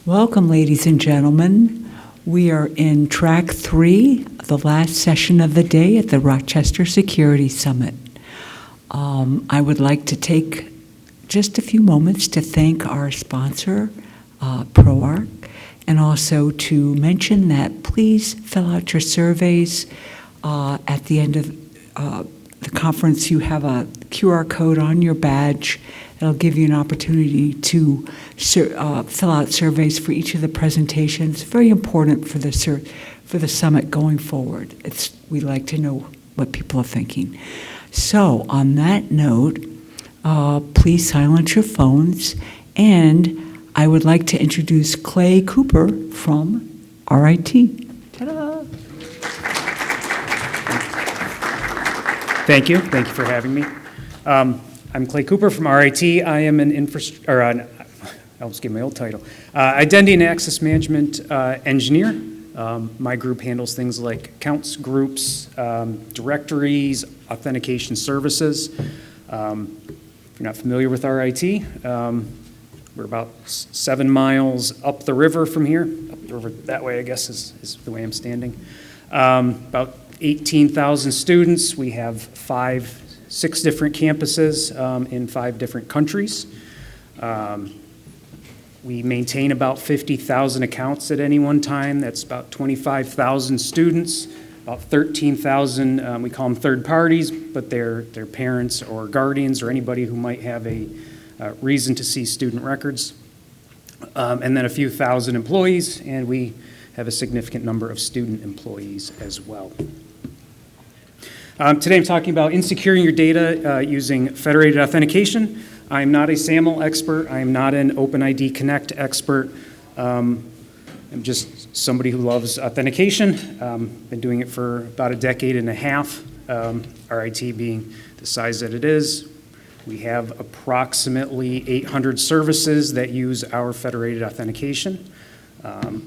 Welcome, ladies and gentlemen. We are in track 3, the last session of the day at the Rochester Security Summit. I would like to take just a few moments to thank our sponsor, ProArc, and also to mention that please fill out your surveys. At the end of the conference, you have a QR code on your badge. It'll give you an opportunity to fill out surveys for each of the presentations. Very important for the summit going forward. We like to know what people are thinking. So on that note, please silence your phones, and I would like to introduce Clay Cooper from RIT. Ta-da! Thank you for having me. I'm Clay Cooper from RIT. I am an I almost gave my old title, Identity and Access Management Engineer. My group handles things like accounts, groups, directories, authentication services. If you're not familiar with RIT, we're about 7 miles up the river from here. Up the river that way, I guess, is the way I'm standing. About 18,000 students. We have 6 different campuses in 5 different countries. We maintain about 50,000 accounts at any one time. That's about 25,000 students, about 13,000, we call them third parties, but they're parents or guardians or anybody who might have a reason to see student records. And then a few thousand employees, and we have a significant number of student employees as well. Today I'm talking about insecuring your data using federated authentication. I'm not a SAML expert. I am not an OpenID Connect expert. I'm just somebody who loves authentication. Been doing it for about a decade and a half, RIT being the size that it is. We have approximately 800 services that use our federated authentication,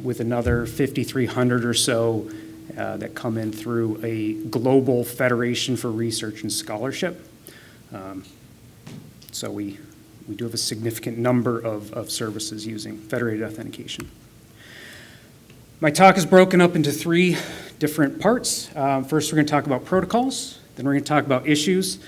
with another 5,300 or so that come in through a global federation for research and scholarship. So we do have a significant number of services using federated authentication. My talk is broken up into 3 different parts. First, we're going to talk about protocols. Then we're going to talk about issues.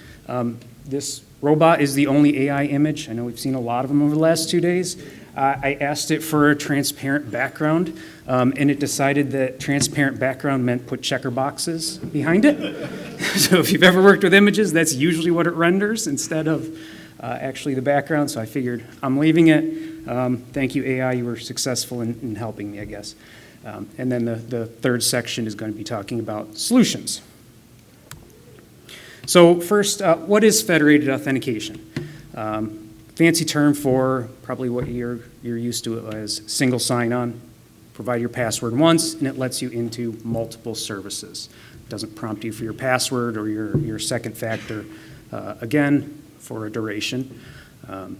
This robot is the only AI image. I know we've seen a lot of them over the last 2 days. I asked it for a transparent background, and it decided that transparent background meant put checker boxes behind it. So if you've ever worked with images, that's usually what it renders instead of actually the background. So I figured I'm leaving it. Thank you, AI. You were successful in helping me, I guess. And then the third section is going to be talking about solutions. So first, what is federated authentication? Fancy term for probably what you're used to as single sign-on. Provide your password once, and it lets you into multiple services. It doesn't prompt you for your password or your second factor again for a duration. Kind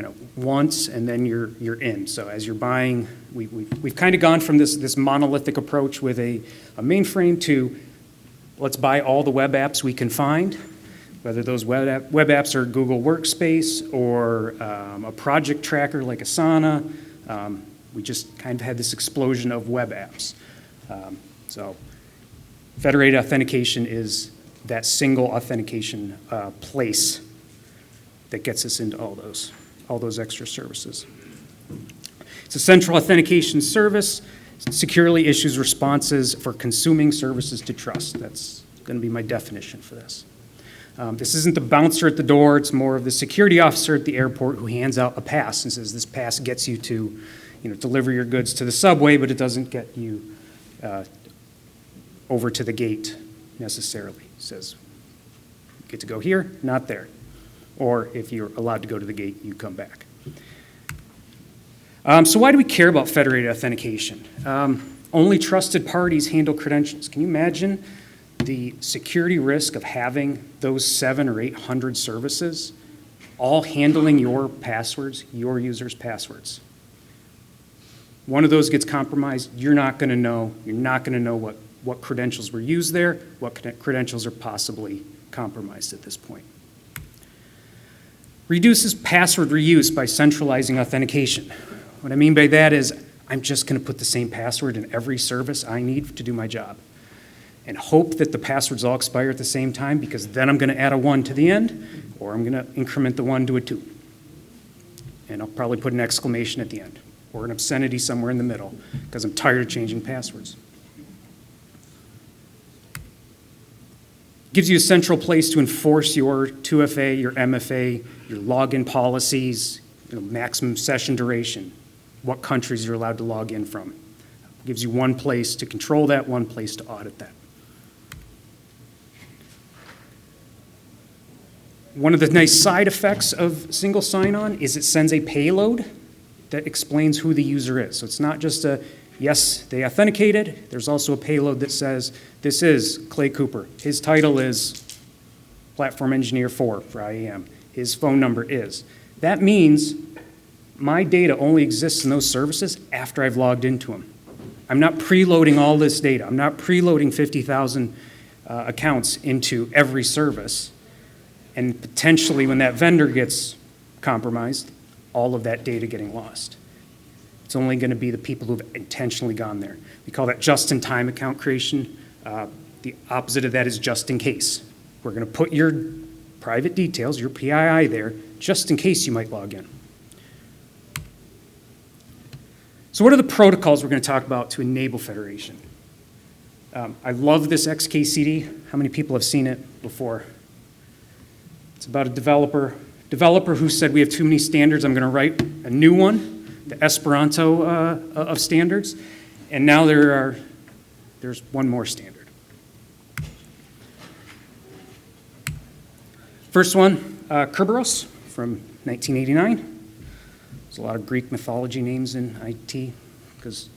of once, and then you're in. So as you're buying, we've kind of gone from this monolithic approach with a mainframe to let's buy all the web apps we can find. Whether those web apps are Google Workspace or a project tracker like Asana, we just kind of had this explosion of web apps. So federated authentication is that single authentication place that gets us into all those extra services. It's a central authentication service. It securely issues responses for consuming services to trust. That's going to be my definition for this. This isn't the bouncer at the door. It's more of the security officer at the airport who hands out a pass and says, this pass gets you to deliver your goods to the subway, but it doesn't get you over to the gate necessarily. It says, you get to go here, not there. Or if you're allowed to go to the gate, you come back. So why do we care about federated authentication? Only trusted parties handle credentials. Can you imagine the security risk of having those 700 or 800 services all handling your passwords, your users' passwords? One of those gets compromised, you're not going to know. You're not going to know what credentials were used there, what credentials are possibly compromised at this point. Reduces password reuse by centralizing authentication. What I mean by that is I'm just going to put the same password in every service I need to do my job and hope that the passwords all expire at the same time, because then I'm going to add a 1 to the end, or I'm going to increment the 1 to a 2. And I'll probably put an exclamation at the end, or an obscenity somewhere in the middle, because I'm tired of changing passwords. Gives you a central place to enforce your 2FA, your MFA, your login policies, maximum session duration, what countries you're allowed to log in from. Gives you one place to control that, one place to audit that. One of the nice side effects of single sign-on is it sends a payload that explains who the user is. So it's not just a, yes, they authenticated. There's also a payload that says, this is Clay Cooper. His title is Platform Engineer 4 for IAM. His phone number is. That means my data only exists in those services after I've logged into them. I'm not preloading all this data. I'm not preloading 50,000 accounts into every service. And potentially when that vendor gets compromised, all of that data getting lost. It's only going to be the people who've intentionally gone there. We call that just-in-time account creation. The opposite of that is just in case. We're going to put your private details, your PII there, just in case you might log in. So what are the protocols we're going to talk about to enable federation? I love this XKCD. How many people have seen it before? It's about a developer who said we have too many standards. I'm going to write a new one, the Esperanto of standards. And now there's one more standard. First one, Kerberos from 1989. There's a lot of Greek mythology names in IT because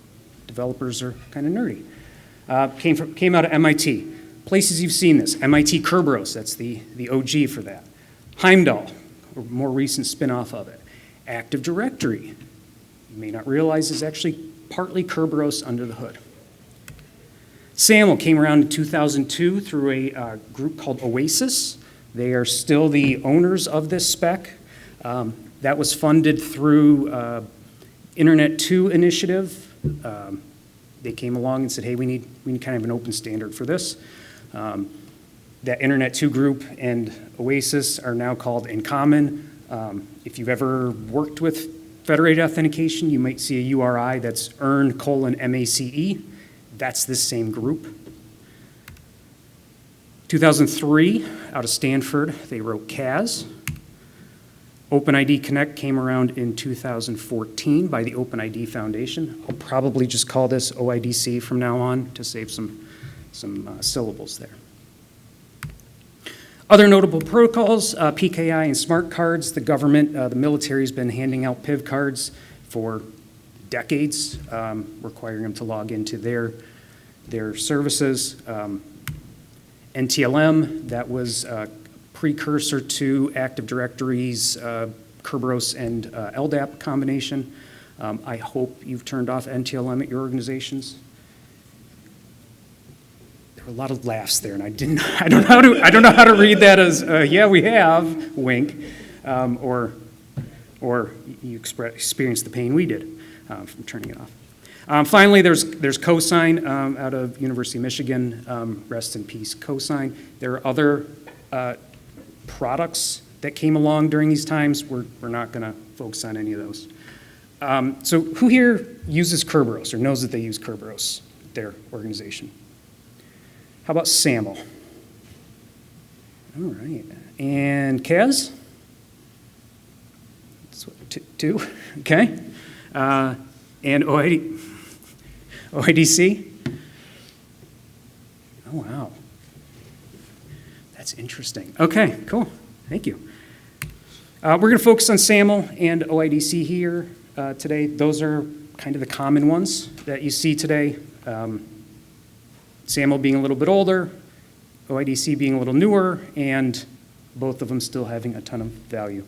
developers are kind of nerdy. Came out of MIT. Places you've seen this, MIT Kerberos, that's the OG for that. Heimdall, a more recent spin-off of it. Active Directory, you may not realize is actually partly Kerberos under the hood. SAML came around in 2002 through a group called Oasis. They are still the owners of this spec. That was funded through Internet 2 initiative. They came along and said, hey, we need kind of an open standard for this. That Internet 2 group and Oasis are now called in common. If you've ever worked with Federated Authentication, you might see a URI that's earn:\MACE. That's this same group. 2003, out of Stanford, they wrote CAS. OpenID Connect came around in 2014 by the OpenID Foundation. I'll probably just call this OIDC from now on to save some syllables there. Other notable protocols, PKI and smart cards. The government, the military has been handing out PIV cards for decades, requiring them to log into their services. NTLM, that was a precursor to Active Directory's Kerberos and LDAP combination. I hope you've turned off NTLM at your organizations. A lot of laughs there, and I don't know how to read that as yeah, we have, wink, or you experienced the pain we did from turning it off. Finally, there's Cosign out of University of Michigan. Rest in peace, Cosign. There are other products that came along during these times. We're not going to focus on any of those. So who here uses Kerberos or knows that they use Kerberos, their organization? How about SAML? All right. And CAS? That's what, two? Okay. And OIDC? Oh, wow. That's interesting. Okay, cool. Thank you. We're going to focus on SAML and OIDC here today. Those are kind of the common ones that you see today. SAML being a little bit older, OIDC being a little newer, and both of them still having a ton of value. Do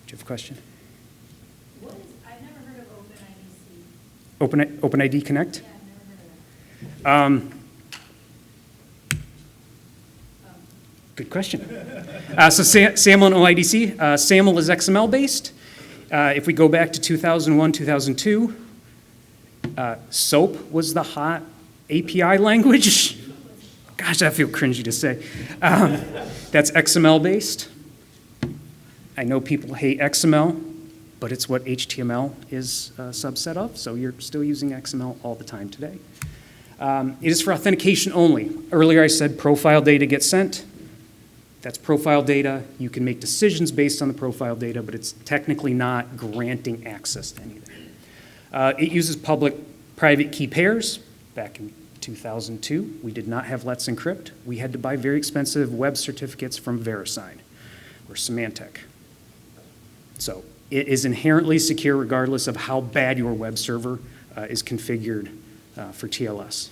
you have a question? I've never heard of OpenIDC. OpenID Connect? Yeah, I've never heard of that. Good question. So SAML and OIDC. SAML is XML based, If we go back to 2001, 2002, SOAP was the hot API language. Gosh, I feel cringy to say. That's XML-based. I know people hate XML, but it's what HTML is a subset of, so you're still using XML all the time today. It is for authentication only. Earlier I said profile data gets sent. That's profile data. You can make decisions based on the profile data, but it's technically not granting access to anything. It uses public-private key pairs. Back in 2002, we did not have Let's Encrypt. We had to buy very expensive web certificates from VeriSign or Symantec. So it is inherently secure regardless of how bad your web server is configured for TLS.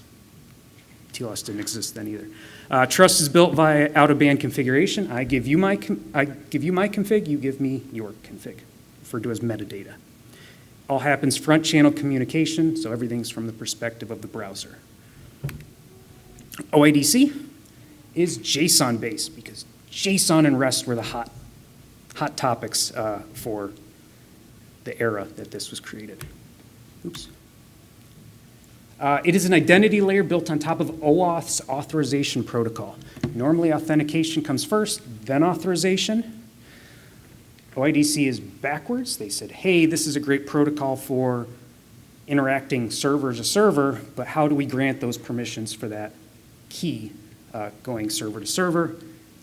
TLS didn't exist then either. Trust is built via out-of-band configuration. I give you my config, you give me your config, referred to as metadata. All happens front channel communication, so everything's from the perspective of the browser. OIDC is JSON-based because JSON and REST were the hot topics for the era that this was created. Oops. It is an identity layer built on top of OAuth's authorization protocol. Normally, authentication comes first, then authorization. OIDC is backwards. They said, hey, this is a great protocol for interacting server to server, but how do we grant those permissions for that key going server to server?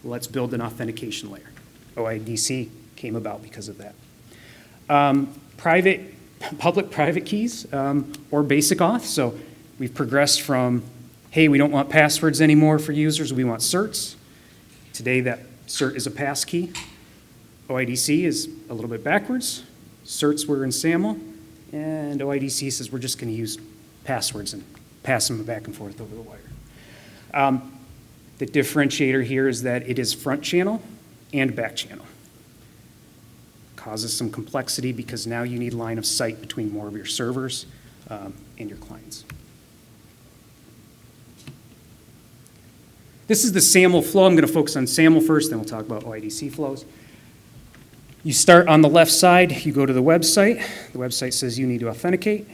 Let's build an authentication layer. OIDC came about because of that. Public-private keys or basic auth. So we've progressed from, hey, we don't want passwords anymore for users, we want certs. Today that cert is a pass key. OIDC is a little bit backwards. Certs were in SAML, and OIDC says we're just going to use passwords and pass them back and forth over the wire. The differentiator here is that it is front channel and back channel. Causes some complexity because now you need line of sight between more of your servers and your clients. This is the SAML flow. I'm going to focus on SAML first, then we'll talk about OIDC flows. You start on the left side, you go to the website. The website says you need to authenticate,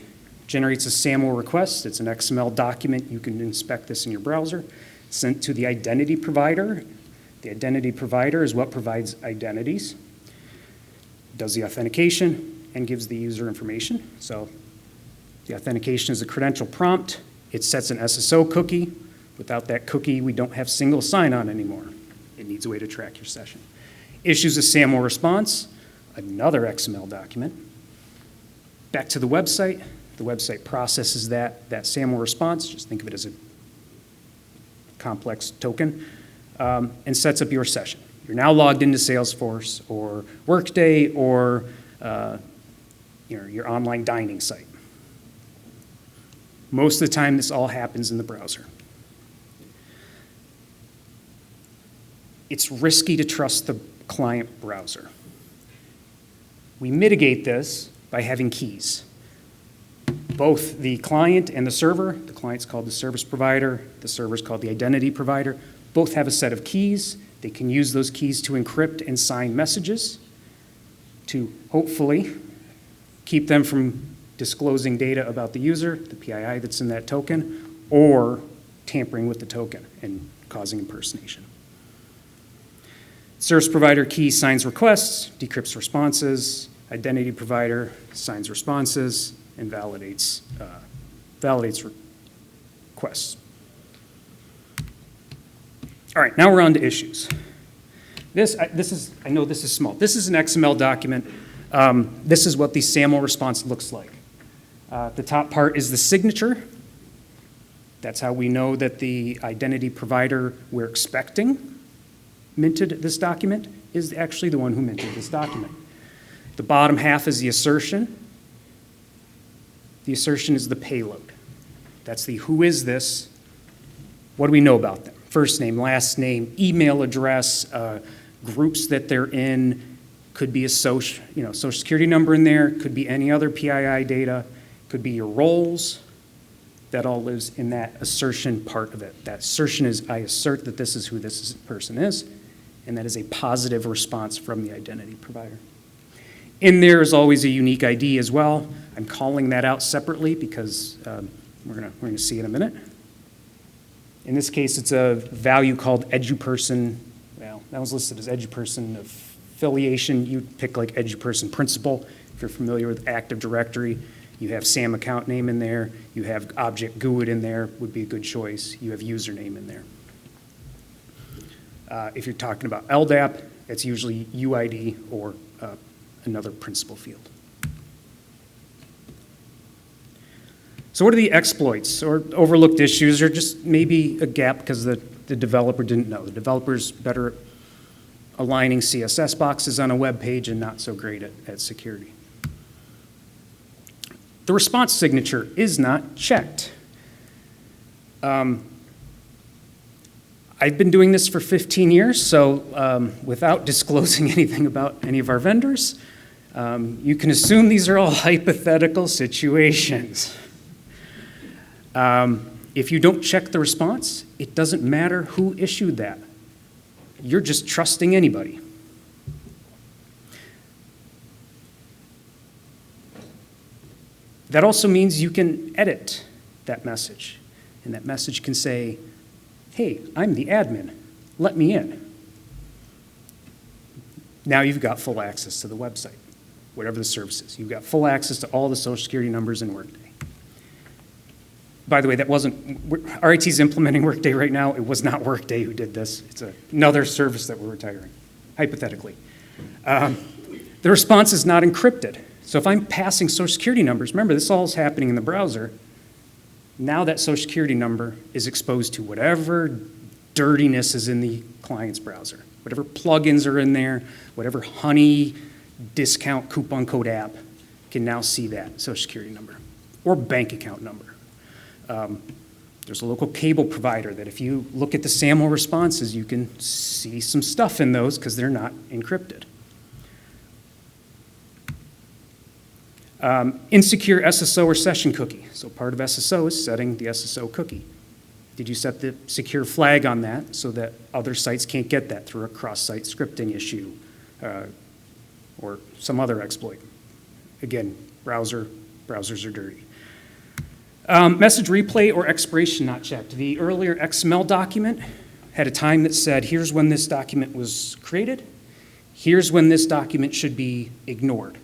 generates a SAML request. It's an XML document. You can inspect this in your browser. Sent to the identity provider. The identity provider is what provides identities, does the authentication, and gives the user information. So the authentication is a credential prompt. It sets an SSO cookie. Without that cookie, we don't have single sign-on anymore. It needs a way to track your session. Issues a SAML response, another XML document. Back to the website processes that SAML response, just think of it as a complex token, and sets up your session. You're now logged into Salesforce or Workday or your online dining site. Most of the time, this all happens in the browser. It's risky to trust the client browser. We mitigate this by having keys. Both the client and the server, the client's called the service provider, the server's called the identity provider, both have a set of keys. They can use those keys to encrypt and sign messages to hopefully keep them from disclosing data about the user, the PII that's in that token, or tampering with the token and causing impersonation. Service provider key signs requests, decrypts responses, identity provider signs responses, and validates requests. All right, now we're on to issues. I know this is small. This is an XML document. This is what the SAML response looks like. The top part is the signature. That's how we know that the identity provider we're expecting minted this document is actually the one who minted this document. The bottom half is the assertion. The assertion is the payload. That's the who is this, what do we know about them? First name, last name, email address, groups that they're in, could be a social security number in there, could be any other PII data, could be your roles. That all lives in that assertion part of it. That assertion is, I assert that this is who this person is, and that is a positive response from the identity provider. In there is always a unique ID as well. I'm calling that out separately because we're gonna see in a minute. In this case, it's a value called EduPerson. Well, that was listed as EduPerson affiliation. You pick like EduPerson principal. If you're familiar with Active Directory, you have SAM account name in there. You have object GUID in there, would be a good choice. You have username in there. If you're talking about LDAP, it's usually UID or another principal field. So what are the exploits or overlooked issues or just maybe a gap because the developer didn't know? The developer's better at aligning CSS boxes on a web page and not so great at security. The response signature is not checked. I've been doing this for 15 years, so without disclosing anything about any of our vendors, you can assume these are all hypothetical situations. If you don't check the response, it doesn't matter who issued that. You're just trusting anybody. That also means you can edit that message, and that message can say, hey, I'm the admin, let me in. Now you've got full access to the website, whatever the service is. You've got full access to all the Social Security numbers in Workday. By the way, that wasn't, RIT's implementing Workday right now. It was not Workday who did this. It's another service that we're retiring, hypothetically. The response is not encrypted. So if I'm passing Social Security numbers, remember this all is happening in the browser. Now that Social Security number is exposed to whatever dirtiness is in the client's browser, whatever plugins are in there, whatever honey discount coupon code app can now see that Social Security number or bank account number. There's a local cable provider that if you look at the SAML responses, you can see some stuff in those because they're not encrypted. Insecure SSO or session cookie. So part of SSO is setting the SSO cookie. Did you set the secure flag on that so that other sites can't get that through a cross-site scripting issue or some other exploit? Again, browsers are dirty. Message replay or expiration not checked. The earlier XML document had a time that said, here's when this document was created. Here's when this document should be ignored.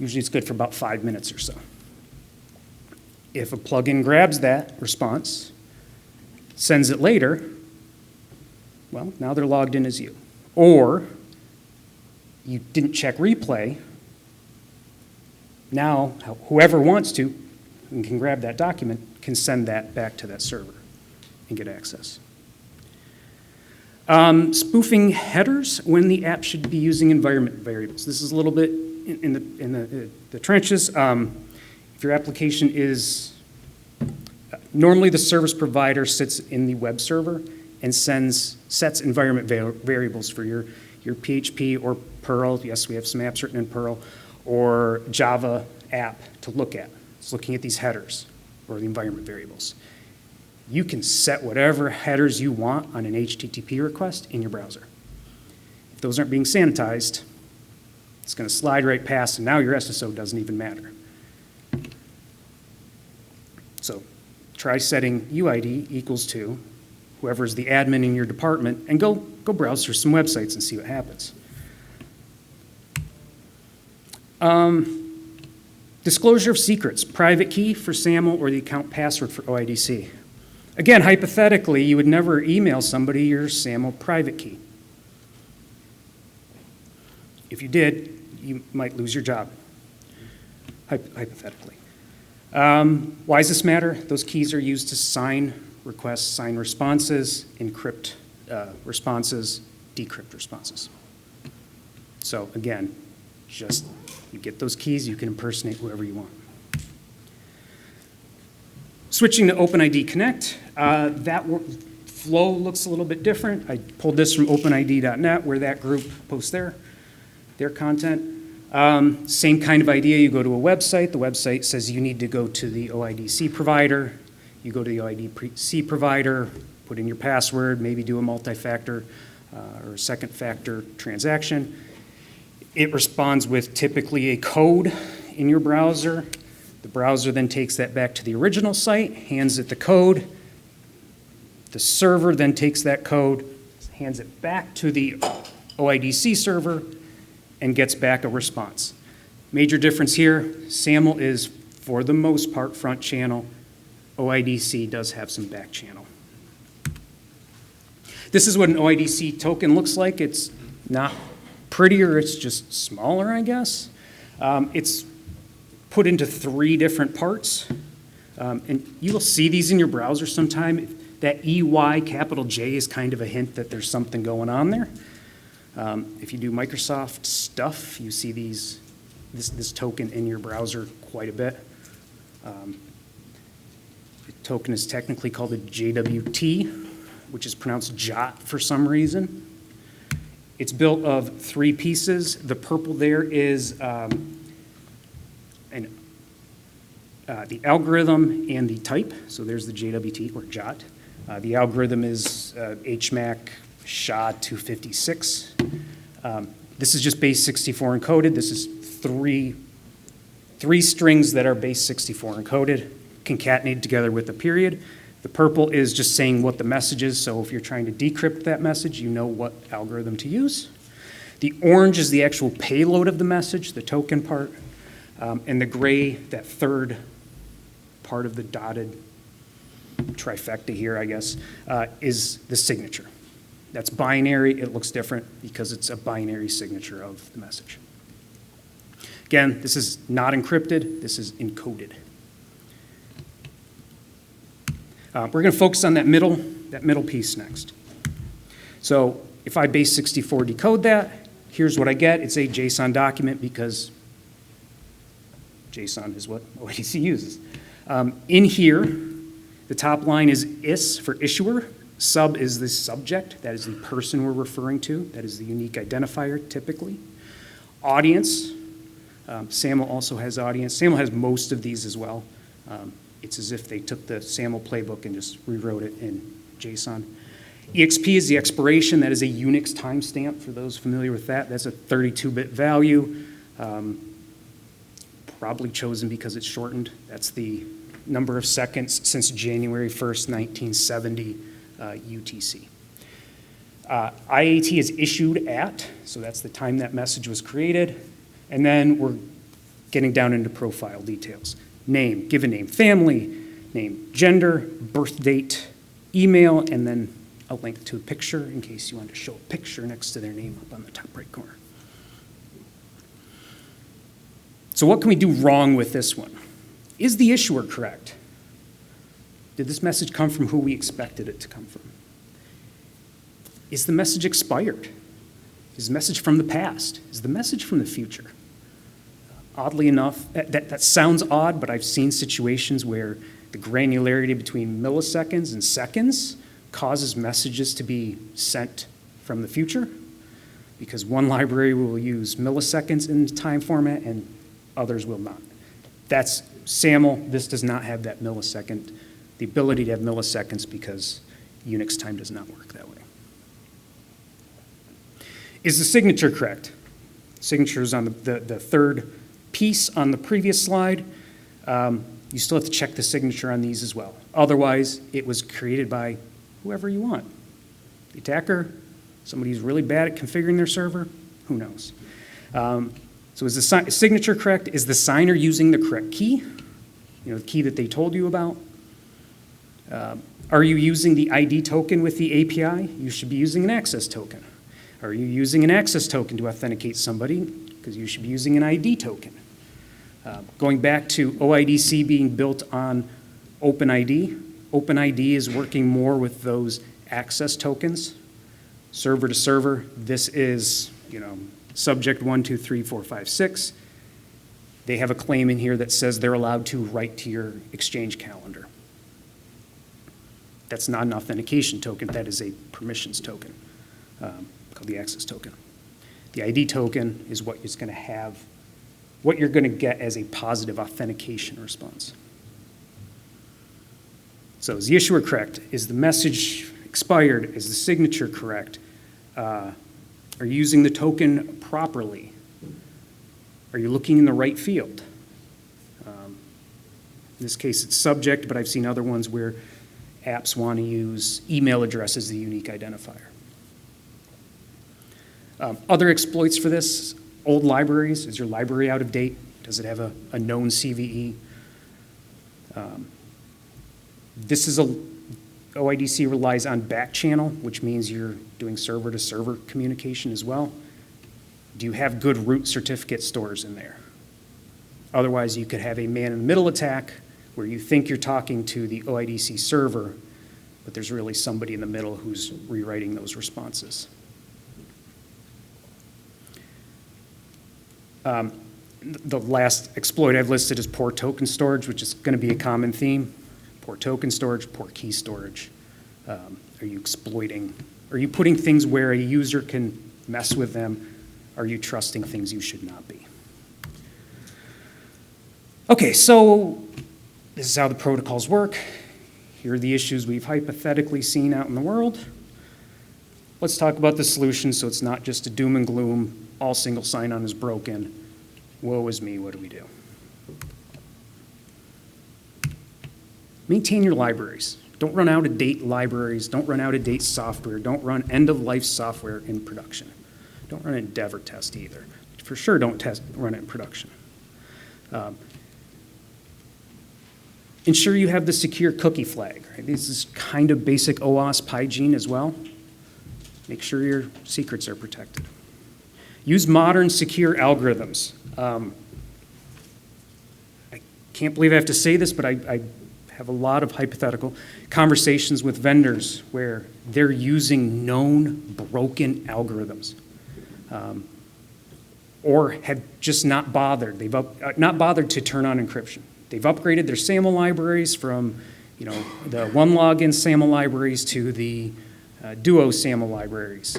Usually it's good for about 5 minutes or so. If a plugin grabs that response, sends it later, well, now they're logged in as you. Or you didn't check replay. Now, whoever wants to and can grab that document can send that back to that server and get access. Spoofing headers when the app should be using environment variables. This is a little bit in the trenches. If your application is, normally the service provider sits in the web server and sets environment variables for your PHP or Perl. Yes, we have some apps written in Perl, or Java app to look at. It's looking at these headers or the environment variables. You can set whatever headers you want on an HTTP request in your browser. If those aren't being sanitized, it's going to slide right past, and now your SSO doesn't even matter. So try setting UID equals to whoever's the admin in your department, and go browse through some websites and see what happens. Disclosure of secrets, private key for SAML or the account password for OIDC. Again, hypothetically, you would never email somebody your SAML private key. If you did, you might lose your job, hypothetically. Why does this matter? Those keys are used to sign requests, sign responses, encrypt responses, decrypt responses. So again, just you get those keys, you can impersonate whoever you want. Switching to OpenID Connect, that flow looks a little bit different. I pulled this from openid.net where that group posts their content. Same kind of idea, you go to a website, the website says you need to go to the OIDC provider, you go to the OIDC provider, put in your password, maybe do a multi-factor or second factor transaction. It responds with typically a code in your browser. The browser then takes that back to the original site, hands it the code. The server then takes that code, hands it back to the OIDC server, and gets back a response. Major difference here, SAML is, for the most part, front channel. OIDC does have some back channel. This is what an OIDC token looks like. It's not prettier, it's just smaller, I guess. It's put into 3 different parts. And you will see these in your browser sometime. That EY capital J is kind of a hint that there's something going on there. If you do Microsoft stuff, you see this token in your browser quite a bit. The token is technically called a JWT, which is pronounced JOT for some reason. It's built of 3 pieces. The purple there is the algorithm and the type. So there's the JWT or JOT. The algorithm is HMAC SHA-256. This is just base 64 encoded. This is three strings that are base 64 encoded, concatenated together with a period. The purple is just saying what the message is, so if you're trying to decrypt that message, you know what algorithm to use. The orange is the actual payload of the message, the token part, and the gray, that third part of the dotted trifecta here, I guess, is the signature. That's binary. It looks different because it's a binary signature of the message. Again, this is not encrypted. This is encoded. We're going to focus on that middle piece next. So if I base 64 decode that, here's what I get. It's a JSON document because JSON is what OIDC uses. In here, the top line is IS for issuer. Sub is the subject. That is the person we're referring to. That is the unique identifier, typically. Audience. SAML also has audience. SAML has most of these as well. It's as if they took the SAML playbook and just rewrote it in JSON. EXP is the expiration. That is a Unix timestamp for those familiar with that. That's a 32-bit value, probably chosen because it's shortened. That's the number of seconds since January 1st, 1970 UTC. IAT is issued at, so that's the time that message was created. And then we're getting down into profile details. Name, given name, family, name, gender, birth date, email, and then a link to a picture in case you want to show a picture next to their name up on the top right corner. So what can we do wrong with this one? Is the issuer correct? Did this message come from who we expected it to come from? Is the message expired? Is the message from the past? Is the message from the future? Oddly enough, that sounds odd, but I've seen situations where the granularity between milliseconds and seconds causes messages to be sent from the future because one library will use milliseconds in time format and others will not. That's SAML. This does not have that millisecond, the ability to have milliseconds because Unix time does not work that way. Is the signature correct? Signature is on the third piece on the previous slide. You still have to check the signature on these as well. Otherwise, it was created by whoever you want. The attacker, somebody who's really bad at configuring their server, who knows? So is the signature correct? Is the signer using the correct key? You know, the key that they told you about? Are you using the ID token with the API? You should be using an access token. Are you using an access token to authenticate somebody? Because you should be using an ID token. Going back to OIDC being built on OpenID, OpenID is working more with those access tokens, server to server. This is, subject 1, 2, 3, 4, 5, 6. They have a claim in here that says they're allowed to write to your Exchange calendar. That's not an authentication token. That is a permissions token called the access token. The ID token is what is going to have, what you're going to get as a positive authentication response. So is the issuer correct? Is the message expired? Is the signature correct? Are you using the token properly? Are you looking in the right field? In this case, it's subject, but I've seen other ones where apps want to use email address as the unique identifier. Other exploits for this, old libraries. Is your library out of date? Does it have a known CVE? OIDC relies on back channel, which means you're doing server-to-server communication as well. Do you have good root certificate stores in there? Otherwise, you could have a man-in-the-middle attack where you think you're talking to the OIDC server, but there's really somebody in the middle who's rewriting those responses. The last exploit I've listed is poor token storage, which is going to be a common theme. Poor token storage, poor key storage. Are you exploiting? Are you putting things where a user can mess with them? Are you trusting things you should not be? Okay, so this is how the protocols work. Here are the issues we've hypothetically seen out in the world. Let's talk about the solution so it's not just a doom and gloom, all single sign-on is broken. Woe is me, what do we do? Maintain your libraries. Don't run out-of-date libraries. Don't run out-of-date software. Don't run end-of-life software in production. Don't run Endeavor test either. For sure, don't run it in production. Ensure you have the secure cookie flag. Right? This is kind of basic OWASP hygiene as well. Make sure your secrets are protected. Use modern secure algorithms. I can't believe I have to say this, but I have a lot of hypothetical conversations with vendors where they're using known broken algorithms, or have just not bothered. They've not bothered to turn on encryption. They've upgraded their SAML libraries from, the one login SAML libraries to the Duo SAML libraries,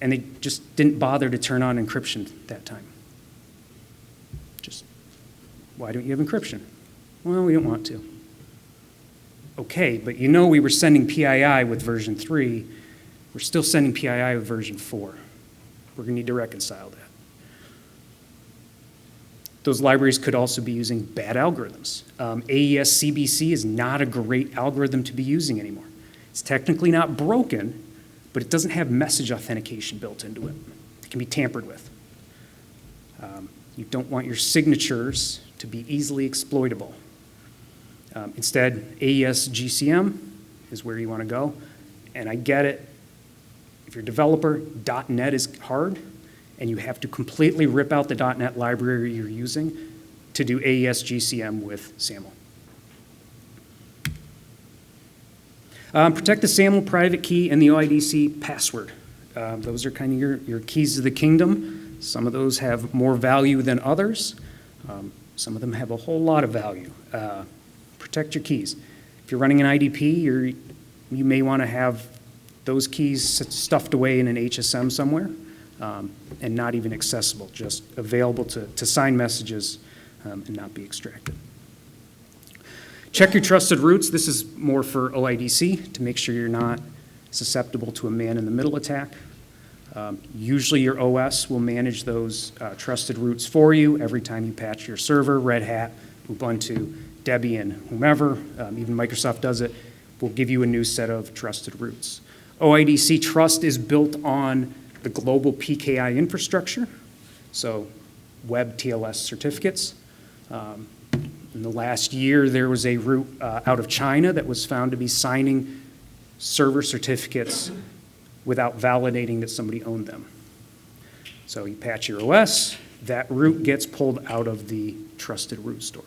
and they just didn't bother to turn on encryption that time. Just, why don't you have encryption? Well, we don't want to. Okay, but we were sending PII with version 3. We're still sending PII with version 4. We're going to need to reconcile that. Those libraries could also be using bad algorithms. AES CBC is not a great algorithm to be using anymore. It's technically not broken, but it doesn't have message authentication built into it. It can be tampered with. You don't want your signatures to be easily exploitable. Instead, AES GCM is where you want to go. And I get it. If you're a developer, .NET is hard, and you have to completely rip out the .NET library you're using to do AES GCM with SAML. Protect the SAML private key and the OIDC password. Those are kind of your keys to the kingdom. Some of those have more value than others. Some of them have a whole lot of value. Protect your keys. If you're running an IDP, you may want to have those keys stuffed away in an HSM somewhere, and not even accessible, just available to sign messages and not be extracted. Check your trusted routes. This is more for OIDC to make sure you're not susceptible to a man-in-the-middle attack. Usually your OS will manage those trusted routes for you every time you patch your server. Red Hat, Ubuntu, Debian, whomever, even Microsoft does it, will give you a new set of trusted routes. OIDC trust is built on the global PKI infrastructure, so web TLS certificates. In the last year, there was a route out of China that was found to be signing server certificates without validating that somebody owned them. So you patch your OS, that route gets pulled out of the trusted root store.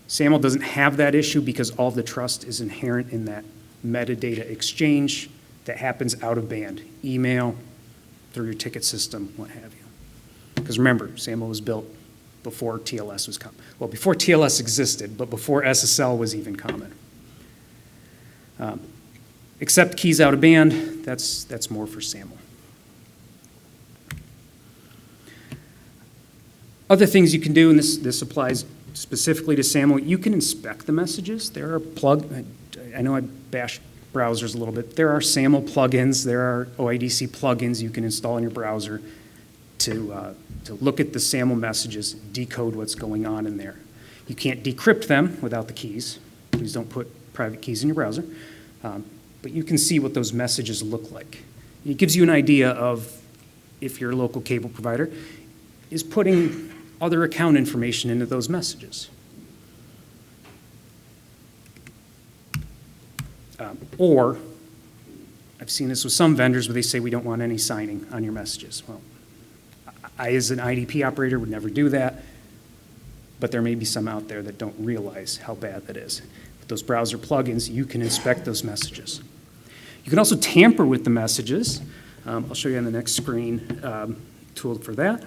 SAML doesn't have that issue because all the trust is inherent in that metadata exchange that happens out of band, email, through your ticket system, what have you. Because remember, SAML was built before TLS was common. Well, before TLS existed, but before SSL was even common. Accept keys out of band, that's more for SAML. Other things you can do, and this applies specifically to SAML, you can inspect the messages. There are I know I bashed browsers a little bit. There are SAML plugins, there are OIDC plugins you can install in your browser to to look at the SAML messages, decode what's going on in there. You can't decrypt them without the keys. Please don't put private keys in your browser. But you can see what those messages look like. It gives you an idea of if your local cable provider is putting other account information into those messages. Or, I've seen this with some vendors where they say we don't want any signing on your messages. Well, I as an IDP operator would never do that, but there may be some out there that don't realize how bad that is. With those browser plugins, you can inspect those messages. You can also tamper with the messages. I'll show you on the next screen tool for that.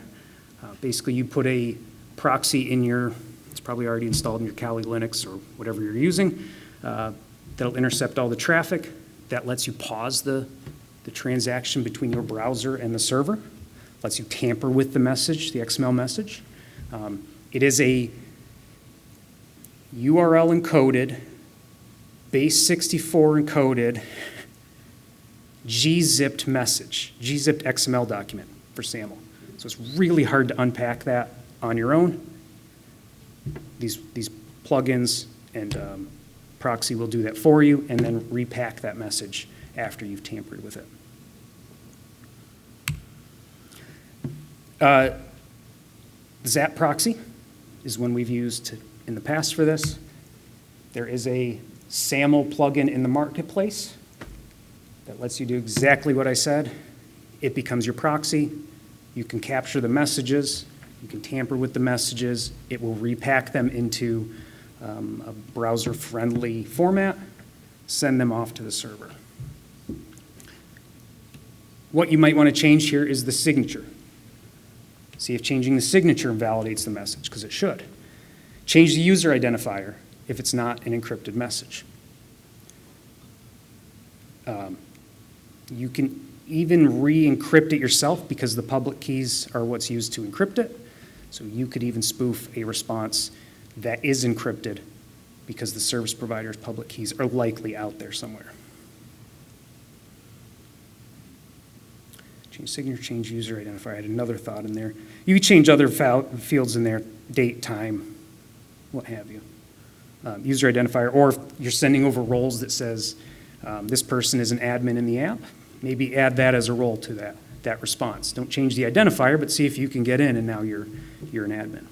Basically, you put a proxy in your, it's probably already installed in your Kali Linux or whatever you're using, that'll intercept all the traffic. That lets you pause the transaction between your browser and the server, lets you tamper with the message, the XML message. It is a URL encoded, base64 encoded, gzipped message, gzipped XML document for SAML. So it's really hard to unpack that on your own. These plugins and proxy will do that for you and then repack that message after you've tampered with it. Zap proxy is one we've used in the past for this. There is a SAML plugin in the marketplace that lets you do exactly what I said. It becomes your proxy. You can capture the messages. You can tamper with the messages. It will repack them into a browser-friendly format, send them off to the server. What you might want to change here is the signature. See if changing the signature invalidates the message, because it should. Change the user identifier if it's not an encrypted message. You can even re-encrypt it yourself because the public keys are what's used to encrypt it. So you could even spoof a response that is encrypted because the service provider's public keys are likely out there somewhere. Change signature, change user identifier. I had another thought in there. You could change other fields in there, date, time, what have you. User identifier, or if you're sending over roles that says this person is an admin in the app, maybe add that as a role to that response. Don't change the identifier, but see if you can get in and now you're an admin.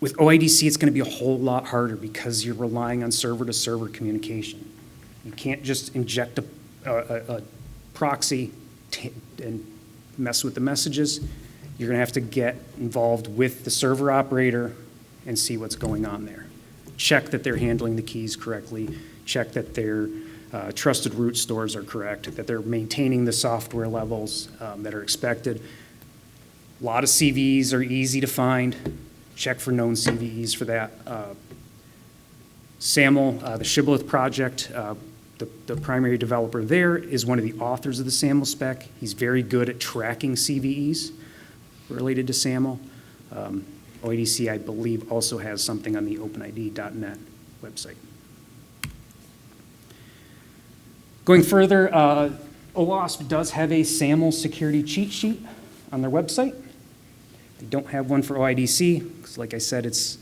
With OIDC, it's going to be a whole lot harder because you're relying on server-to-server communication. You can't just inject a proxy and mess with the messages. You're going to have to get involved with the server operator and see what's going on there. Check that they're handling the keys correctly. Check that their trusted root stores are correct, that they're maintaining the software levels that are expected. A lot of CVEs are easy to find. Check for known CVEs for that. SAML, the Shibboleth project, the primary developer there is one of the authors of the SAML spec. He's very good at tracking CVEs related to SAML. OIDC, I believe, also has something on the openid.net website. Going further, OWASP does have a SAML security cheat sheet on their website. They don't have one for OIDC, because like I said, it's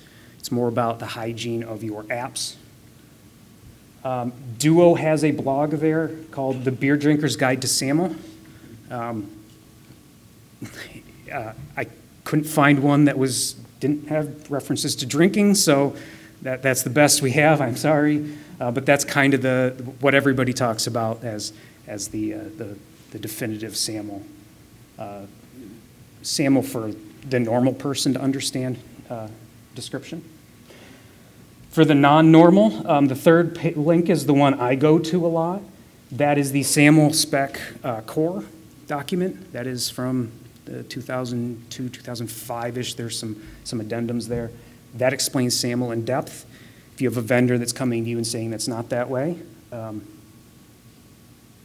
more about the hygiene of your apps. Duo has a blog there called The Beer Drinker's Guide to SAML. I couldn't find one that didn't have references to drinking, so that's the best we have, I'm sorry. But that's kind of what everybody talks about as the definitive SAML. SAML for the normal person to understand description. For the non-normal, the third link is the one I go to a lot. That is the SAML spec core document. That is from 2002, 2005-ish. There's some addendums there. That explains SAML in depth. If you have a vendor that's coming to you and saying that's not that way,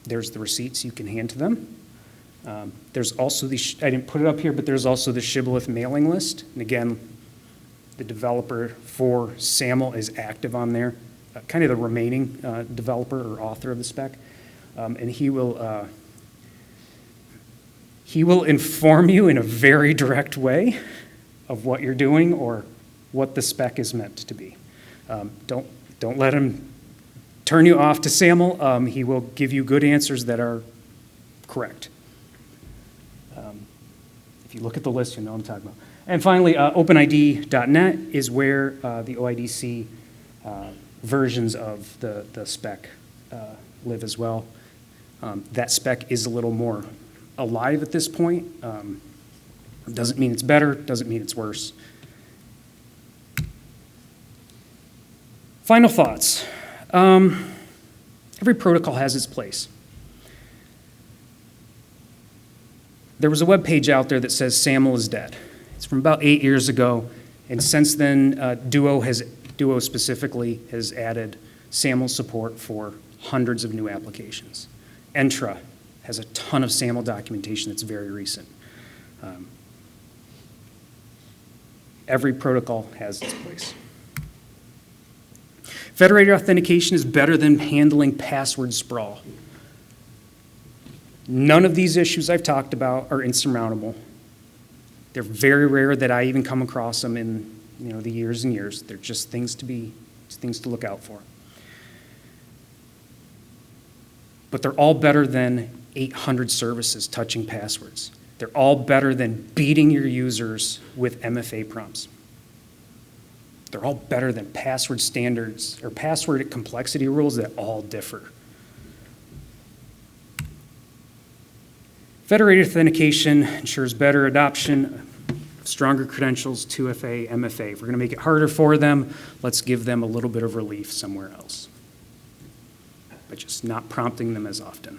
there's the receipts you can hand to them. There's also I didn't put it up here, but there's also the Shibboleth mailing list. And again, the developer for SAML is active on there, kind of the remaining developer or author of the spec. And he will He will inform you in a very direct way of what you're doing or what the spec is meant to be. Don't let him turn you off to SAML. He will give you good answers that are correct. If you look at the list, you know what I'm talking about. And finally, OpenID.net is where the OIDC versions of the spec live as well. That spec is a little more alive at this point. Doesn't mean it's better, doesn't mean it's worse. Final thoughts. Every protocol has its place. There was a web page out there that says SAML is dead. It's from about 8 years ago, and since then, Duo specifically has added SAML support for hundreds of new applications. Entra has a ton of SAML documentation that's very recent. Every protocol has its place. Federated authentication is better than handling password sprawl. None of these issues I've talked about are insurmountable. They're very rare that I even come across them in the years and years. They're just things to look out for. But they're all better than 800 services touching passwords. They're all better than beating your users with MFA prompts. They're all better than password standards or password complexity rules that all differ. Federated authentication ensures better adoption, stronger credentials, 2FA, MFA. If we're going to make it harder for them, let's give them a little bit of relief somewhere else, by just not prompting them as often.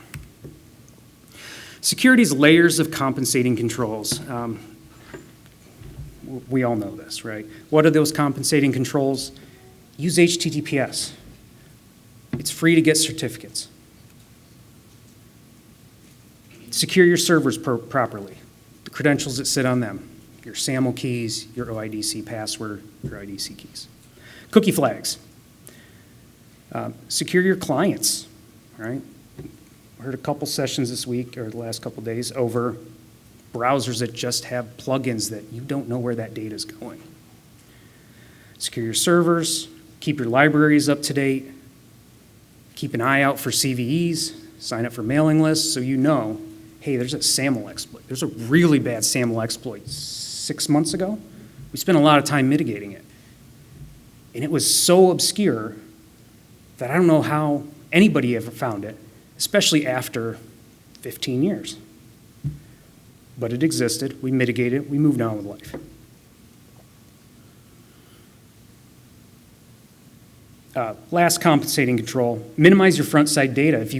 Security's layers of compensating controls. We all know this, right? What are those compensating controls? Use HTTPS. It's free to get certificates. Secure your servers properly, the credentials that sit on them, your SAML keys, your OIDC password, your IDC keys. Cookie flags. Secure your clients, right? I heard a couple sessions this week or the last couple days over browsers that just have plugins that you don't know where that data is going. Secure your servers, keep your libraries up to date, keep an eye out for CVEs, sign up for mailing lists so you know, hey, there's a SAML exploit. There's a really bad SAML exploit 6 months ago. We spent a lot of time mitigating it. And it was so obscure that I don't know how anybody ever found it, especially after 15 years. But it existed, we mitigated it, we moved on with life. Last compensating control, minimize your front side data. If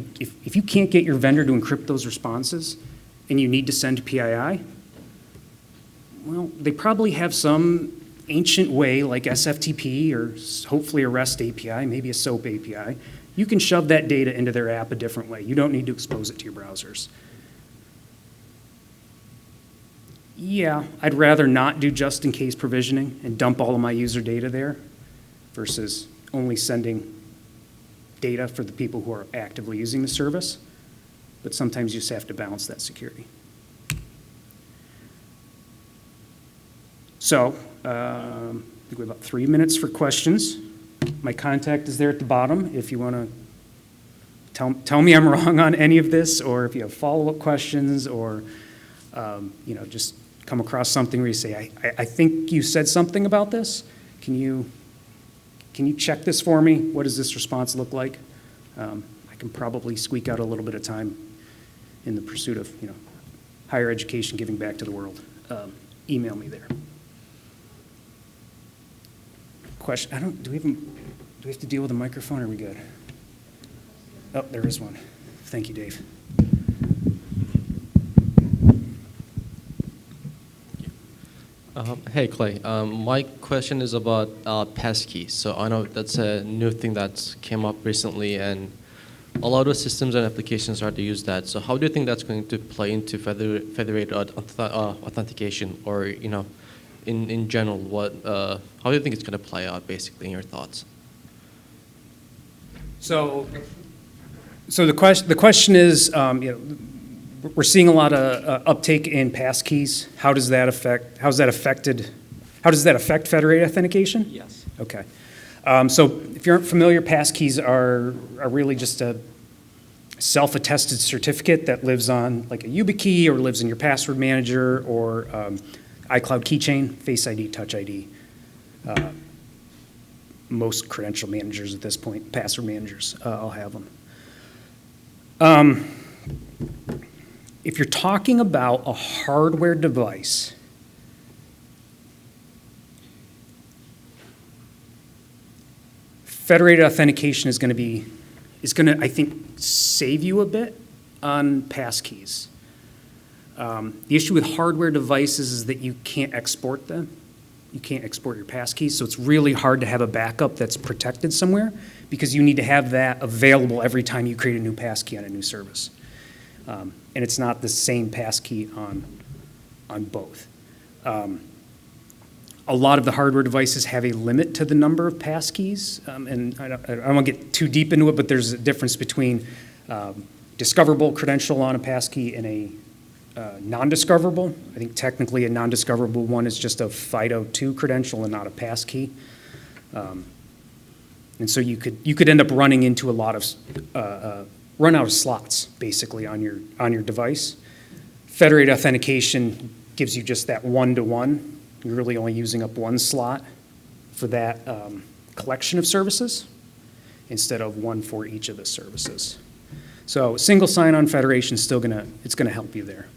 you can't get your vendor to encrypt those responses and you need to send PII, well, they probably have some ancient way like SFTP or hopefully a REST API, maybe a SOAP API. You can shove that data into their app a different way. You don't need to expose it to your browsers. Yeah, I'd rather not do just-in-case provisioning and dump all of my user data there versus only sending data for the people who are actively using the service. But sometimes you just have to balance that security. So, I think we have about 3 minutes for questions. My contact is there at the bottom if you want to tell me I'm wrong on any of this, or if you have follow-up questions, or just come across something where you say, I think you said something about this. Can you check this for me? What does this response look like? I can probably squeak out a little bit of time in the pursuit of higher education, giving back to the world. Email me there. Question, do we have to deal with a microphone, or are we good? Oh, there is one. Thank you, Dave. Hey, Clay. My question is about passkeys. So I know that's a new thing that's came up recently, and a lot of systems and applications start to use that. So how do you think that's going to play into federated authentication, or in general, how do you think it's going to play out, basically, in your thoughts? So the question is, We're seeing a lot of uptake in passkeys. How does that affect federated authentication? Yes. Okay. So if you aren't familiar, passkeys are really just a self-attested certificate that lives on like a YubiKey or lives in your password manager or iCloud keychain, Face ID, Touch ID. Most credential managers at this point, password managers, all have them. If you're talking about a hardware device, federated authentication is going to, I think, save you a bit on passkeys. The issue with hardware devices is that you can't export them. You can't export your passkeys, so it's really hard to have a backup that's protected somewhere because you need to have that available every time you create a new passkey on a new service. And it's not the same passkey on both. A lot of the hardware devices have a limit to the number of passkeys, and I don't want to get too deep into it, but there's a difference between discoverable credential on a passkey and a non-discoverable. I think technically a non-discoverable one is just a FIDO2 credential and not a passkey. And so you could end up running into a lot of run out of slots basically on your device. Federated authentication gives you just that one-to-one. You're really only using up one slot for that collection of services instead of one for each of the services. So single sign-on federation is still gonna help you there.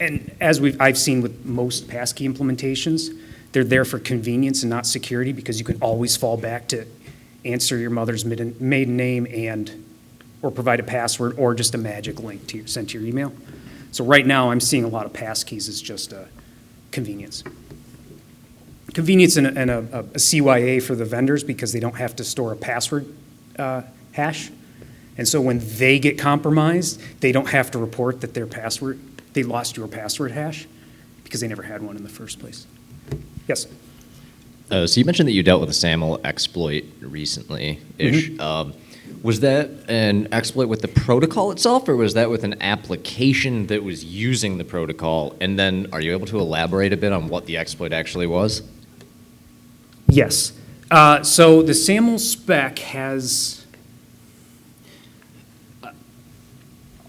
And as I've seen with most passkey implementations, they're there for convenience and not security because you can always fall back to answer your mother's maiden name or provide a password or just a magic link sent to your email. So right now I'm seeing a lot of passkeys as just a convenience. Convenience and a CYA for the vendors because they don't have to store a password hash. And so when they get compromised, they don't have to report that they lost your password hash because they never had one in the first place. Yes? So you mentioned that you dealt with a SAML exploit recently-ish. Mm-hmm. Was that an exploit with the protocol itself, or was that with an application that was using the protocol? And then are you able to elaborate a bit on what the exploit actually was? Yes. So the SAML spec has,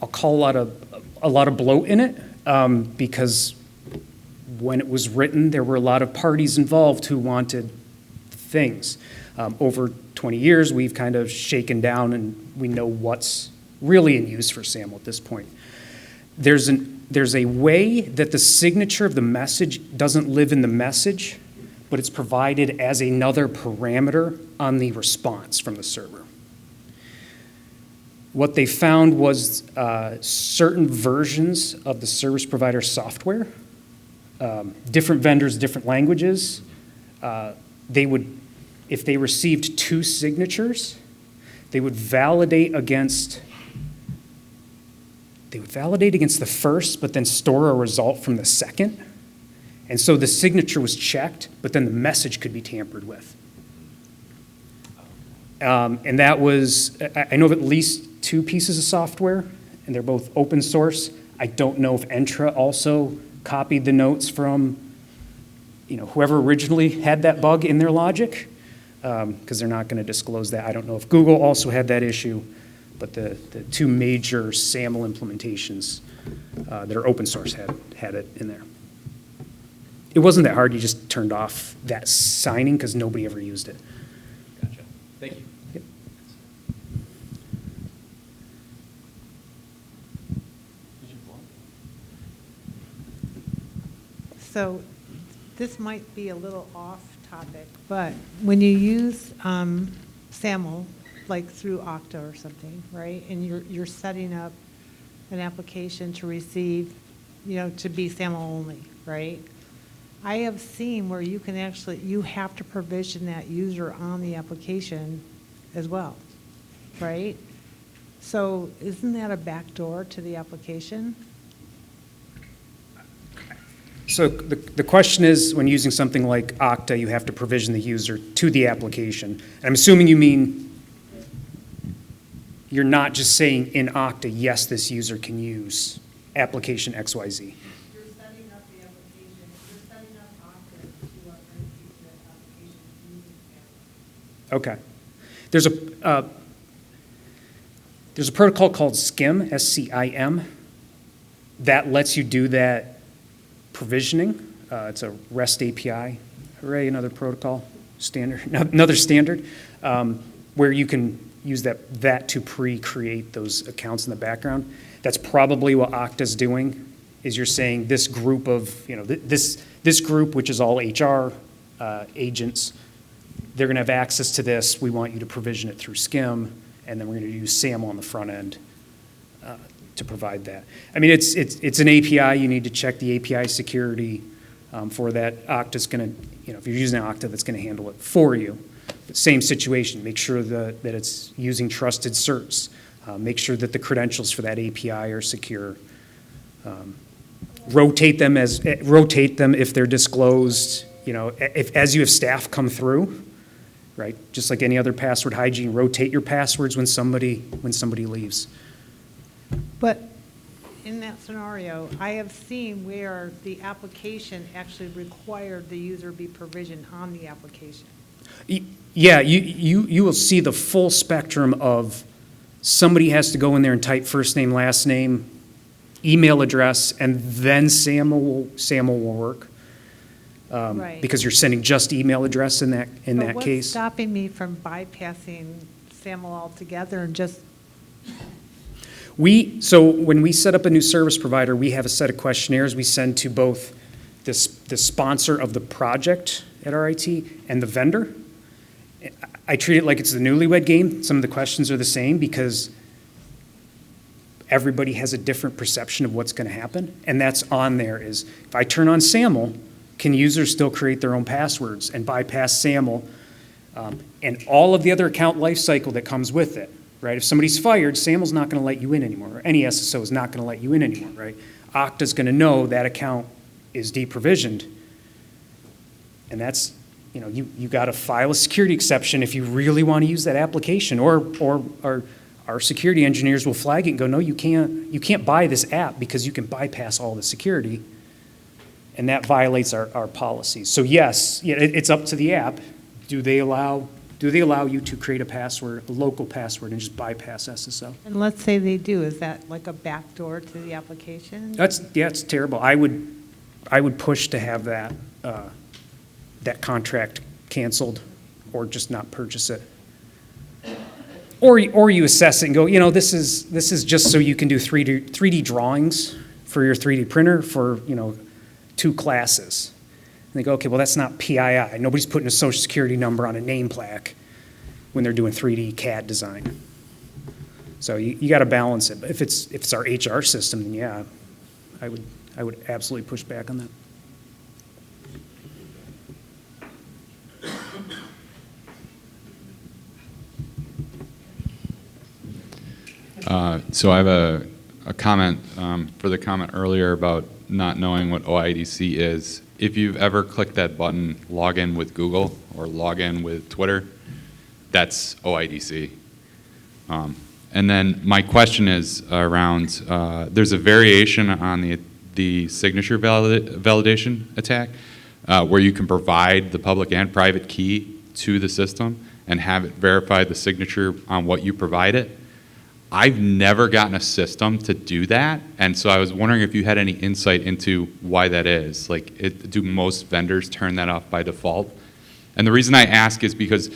I'll call a lot of bloat in it because when it was written, there were a lot of parties involved who wanted things. Over 20 years, we've kind of shaken down and we know what's really in use for SAML at this point. There's a way that the signature of the message doesn't live in the message, but it's provided as another parameter on the response from the server. What they found was certain versions of the service provider software, different vendors, different languages, if they received two signatures, they would validate against the first, but then store a result from the second. And so the signature was checked, but then the message could be tampered with. And that was, I know of at least two pieces of software, and they're both open source. I don't know if Entra also copied the notes from, whoever originally had that bug in their logic, because they're not going to disclose that. I don't know if Google also had that issue, but the two major SAML implementations that are open source had it in there. It wasn't that hard. You just turned off that signing because nobody ever used it. Gotcha. Thank you. Yep. So this might be a little off topic, but when you use SAML, like through Okta or something, right, and you're setting up an application to receive, to be SAML only, right? I have seen where you have to provision that user on the application as well, right? So isn't that a backdoor to the application? So the question is, when using something like Okta, you have to provision the user to the application. And I'm assuming you mean you're not just saying in Okta, yes, this user can use application XYZ. You're setting up the application, you're setting up Okta to authenticate the application using SAML. Okay. There's a protocol called SCIM, S-C-I-M, that lets you do that provisioning. It's a REST API. Hooray, another protocol standard, another standard, where you can use that to pre-create those accounts in the background. That's probably what Okta's doing, is you're saying this group of, this group, which is all HR agents, they're going to have access to this. We want you to provision it through SCIM, and then we're going to use SAML on the front end to provide that. I mean, it's an API. You need to check the API security for that. Okta's going to, if you're using Okta, that's going to handle it for you. But same situation. Make sure that it's using trusted certs. Make sure that the credentials for that API are secure. Rotate them if they're disclosed. As you have staff come through, right? Just like any other password hygiene, rotate your passwords when somebody leaves. But in that scenario, I have seen where the application actually required the user be provisioned on the application. Yeah, you will see the full spectrum of somebody has to go in there and type first name, last name, email address, and then SAML will work. Right. Because you're sending just email address in that But what's case. stopping me from bypassing SAML altogether and just, So when we set up a new service provider, we have a set of questionnaires we send to both the sponsor of the project at RIT and the vendor. I treat it like it's the newlywed game. Some of the questions are the same because everybody has a different perception of what's going to happen. And that's on there is, if I turn on SAML, can users still create their own passwords and bypass SAML and all of the other account lifecycle that comes with it, right? If somebody's fired, SAML's not going to let you in anymore, or any SSO is not going to let you in anymore, right? Okta's going to know that account is deprovisioned. And that's, you got to file a security exception if you really want to use that application, or our security engineers will flag it and go, no, you can't buy this app because you can bypass all the security. And that violates our policies. So yes, it's up to the app. Do they allow you to create a local password, and just bypass SSO? and let's say they do, is that like a backdoor to the application? It's terrible. I would push to have that contract canceled, or just not purchase it. Or you assess it and go, this is just so you can do 3D drawings for your 3D printer for 2 classes. And they go, okay, well, that's not PII. Nobody's putting a social security number on a name plaque when they're doing 3D CAD design. So you got to balance it. But if it's our HR system, then yeah, I would absolutely push back on that. So I have a comment for the comment earlier about not knowing what OIDC is. If you've ever clicked that button, log in with Google or log in with Twitter, that's OIDC. And then my question is around, there's a variation on the signature validation attack where you can provide the public and private key to the system and have it verify the signature on what you provide it. I've never gotten a system to do that, and so I was wondering if you had any insight into why that is. Like, do most vendors turn that off by default? And the reason I ask is because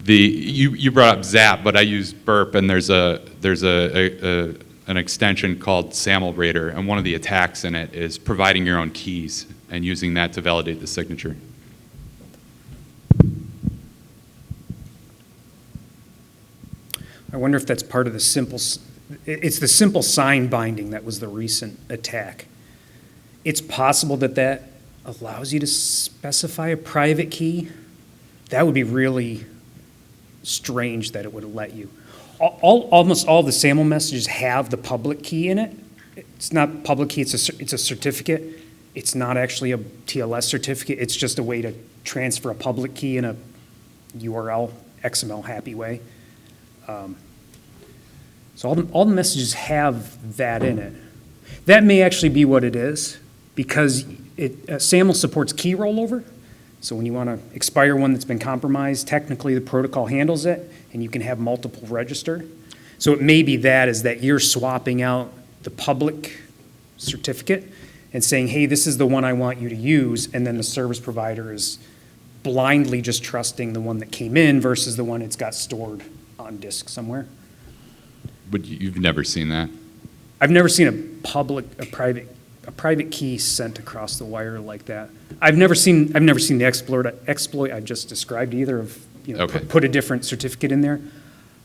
you brought up Zap, but I use Burp, and there's an extension called SAML Raider, and one of the attacks in it is providing your own keys and using that to validate the signature. I wonder if that's part of it's the simple sign binding that was the recent attack. It's possible that allows you to specify a private key. That would be really strange that it would let you. Almost all the SAML messages have the public key in it. It's not public key, it's a certificate. It's not actually a TLS certificate. It's just a way to transfer a public key in a URL, XML happy way. So all the messages have that in it. That may actually be what it is, because SAML supports key rollover. So when you want to expire one that's been compromised, technically the protocol handles it, and you can have multiple registered. So it may be that is that you're swapping out the public certificate and saying, hey, this is the one I want you to use, and then the service provider is blindly just trusting the one that came in versus the one it's got stored on disk somewhere. But you've never seen that? I've never seen a private key sent across the wire like that. I've never seen the exploit I just described either of, Okay. put a different certificate in there.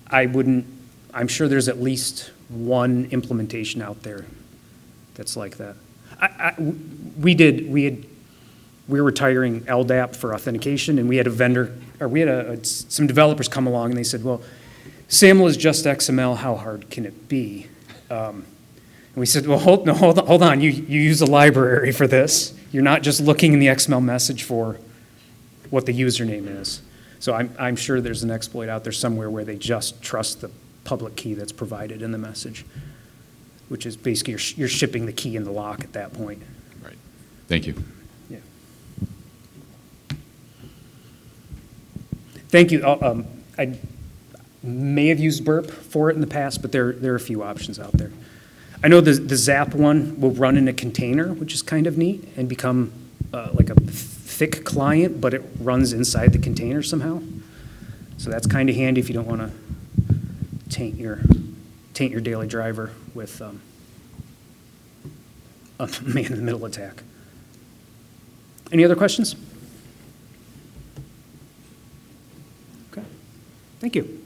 I'm sure there's at least one implementation out there that's like that. We were retiring LDAP for authentication, and we had some developers come along and they said, well, SAML is just XML, how hard can it be? And we said, well, hold on, you use a library for this. You're not just looking in the XML message for what the username is. So I'm sure there's an exploit out there somewhere where they just trust the public key that's provided in the message, which is basically you're shipping the key in the lock at that point. Right. Thank you. Yeah. Thank you. I may have used Burp for it in the past, but there are a few options out there. I know the Zap one will run in a container, which is kind of neat, and become like a thick client, but it runs inside the container somehow. So that's kind of handy if you don't want to taint your daily driver with a man-in-the-middle attack. Any other questions? Okay. Thank you.